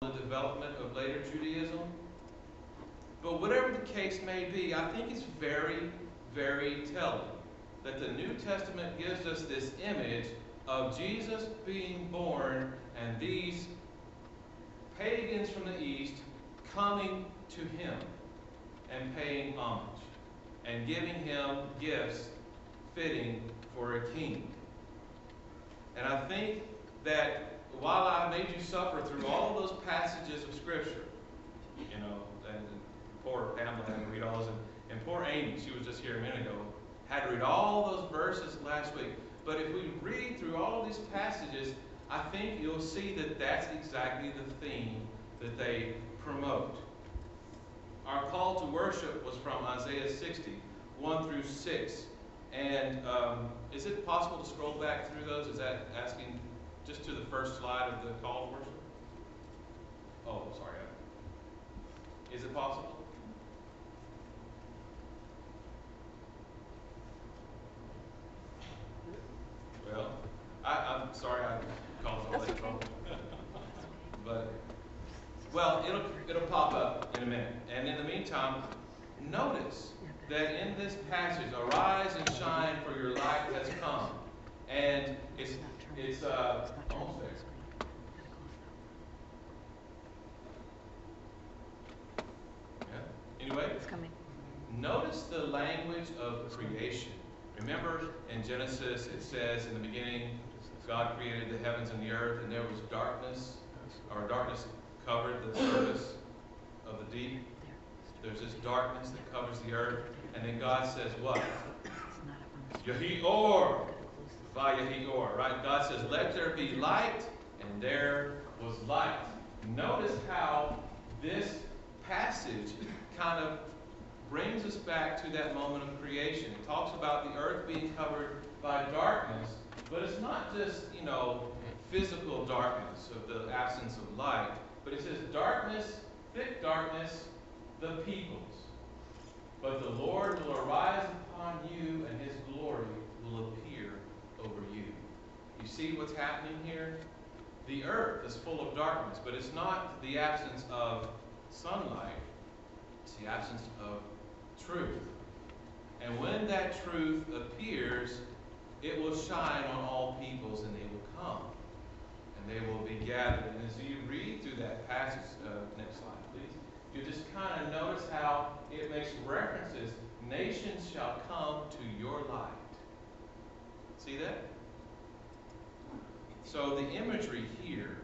the development of later Judaism. But whatever the case may be, I think it's very, very telling that the New Testament gives us this image of Jesus being born and these pagans from the East coming to him and paying homage and giving him gifts fitting for a king. And I think that while I made you suffer through all of those passages of Scripture, and poor Pamela had to read all those, and poor Amy, she was just here a minute ago, had to read all those verses last week. But if we read through all of these passages, I think you'll see that that's exactly the theme that they promote. Our call to worship was from Isaiah 60, 1 through 6. And is it possible to scroll back through those? Is that asking just to the first slide of the call to worship? Oh, sorry. Is it possible? Well, I'm sorry I caused all that trouble. But, well, it'll pop up in a minute. And in the meantime, notice that in this passage, arise and shine, for your light has come. And it's almost there. Yeah. Anyway, It's coming. Notice the language of creation. Remember in Genesis it says in the beginning God created the heavens and the earth, and there was darkness, or darkness covered the surface of the deep. There's this darkness that covers the earth, and then God says what? Yahi-or. By Yahi-or, right? God says, let there be light, and there was light. Notice how this passage kind of brings us back to that moment of creation. It talks about the earth being covered by darkness, but it's not just, physical darkness of the absence of light, but it says darkness, thick darkness, the peoples. But the Lord will arise upon you, and his glory will appear over you. You see what's happening here? The earth is full of darkness, but it's not the absence of sunlight. It's the absence of truth. And when that truth appears, it will shine on all peoples, and they will come. And they will be gathered. And as you read through that passage, next slide, please, you just kind of notice how it makes references. Nations shall come to your light. See that? So the imagery here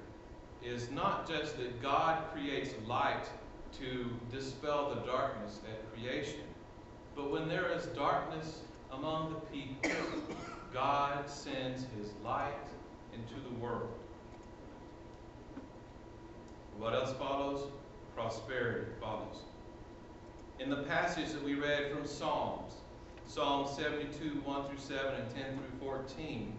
is not just that God creates light to dispel the darkness at creation, but when there is darkness among the people, God sends his light into the world. What else follows? Prosperity follows. In the passage that we read from Psalms, Psalm 72, 1 through 7 and 10 through 14,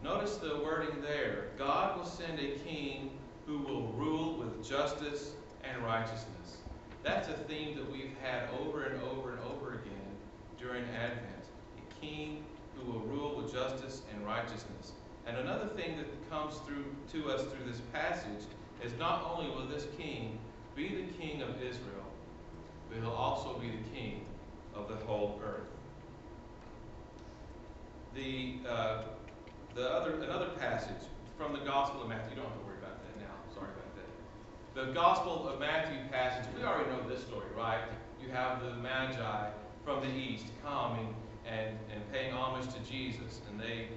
notice the wording there. God will send a king who will rule with justice and righteousness. That's a theme that we've had over and over and over again during Advent. A king who will rule with justice and righteousness. And another thing that comes through to us through this passage is not only will this king be the king of Israel, but he'll also be the king of the whole earth. Another passage from the Gospel of Matthew. You don't have to worry about that now. Sorry about that. The Gospel of Matthew passage. We already know this story, right? You have the Magi from the east coming and paying homage to Jesus, and they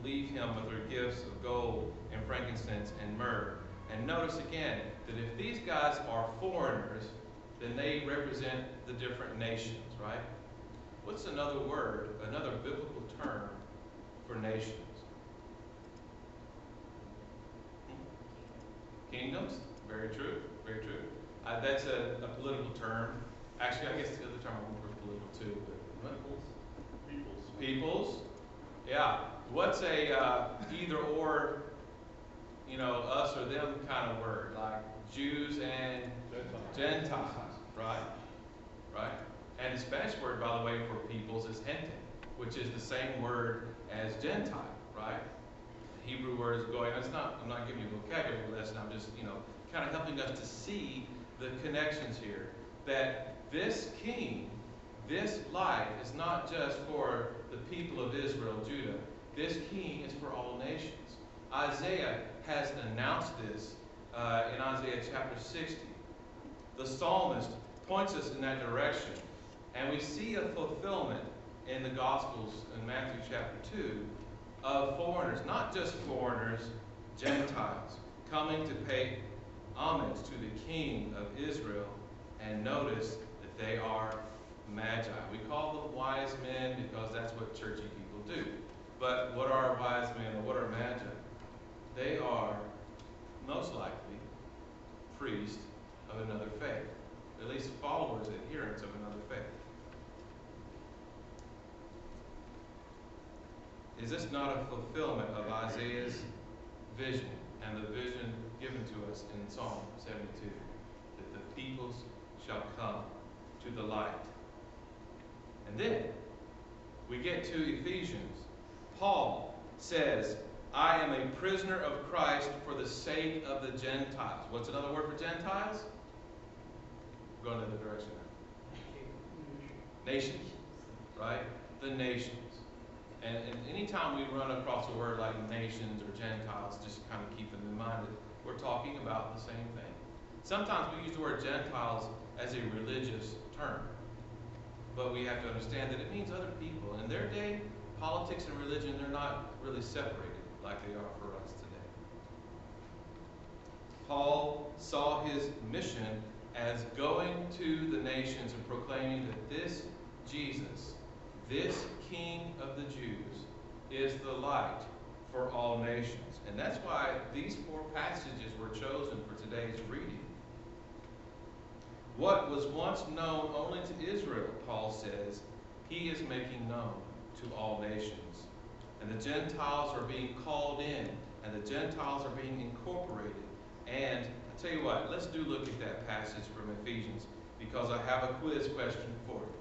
leave him with their gifts of gold and frankincense and myrrh. And notice again that if these guys are foreigners, then they represent the different nations, right? What's another word, another biblical term for nations? Kingdoms? Very true, very true. That's a political term. Actually, I guess the other term I want for political too. But Peoples. Yeah. What's a either or, us or them kind of word, like Jews and Gentiles, right? Right? And the Spanish word, by the way, for peoples is gente, which is the same word as Gentile, right? The Hebrew word is going. I'm not giving you a vocabulary lesson. I'm just, kind of helping us to see the connections here. That this king, this light is not just for the people of Israel, Judah. This king is for all nations. Isaiah has announced this in Isaiah chapter 60. The psalmist points us in that direction. And we see a fulfillment in the Gospels in Matthew chapter 2 of foreigners, not just foreigners, Gentiles, coming to pay homage to the King of Israel. And notice that they are magi. We call them wise men because that's what churchy people do. But what are wise men, or what are magi? They are most likely priests of another faith, at least followers, adherents of another faith. Is this not a fulfillment of Isaiah's vision and the vision given to us in Psalm 72? That the peoples shall come to the light. And then we get to Ephesians. Paul says, I am a prisoner of Christ for the sake of the Gentiles. What's another word for Gentiles? We're going in the direction now. Nations, right? The nations. And anytime we run across a word like nations or Gentiles, just kind of keep them in mind that we're talking about the same thing. Sometimes we use the word Gentiles as a religious term. But we have to understand that it means other people. In their day, politics and religion, they're not really separated like they are for us today. Paul saw his mission as going to the nations and proclaiming that this Jesus, this King of the Jews, is the light for all nations. And that's why these 4 passages were chosen for today's reading. What was once known only to Israel, Paul says, he is making known to all nations. And the Gentiles are being called in, and the Gentiles are being incorporated. And I tell you what, let's do look at that passage from Ephesians, because I have a quiz question for you.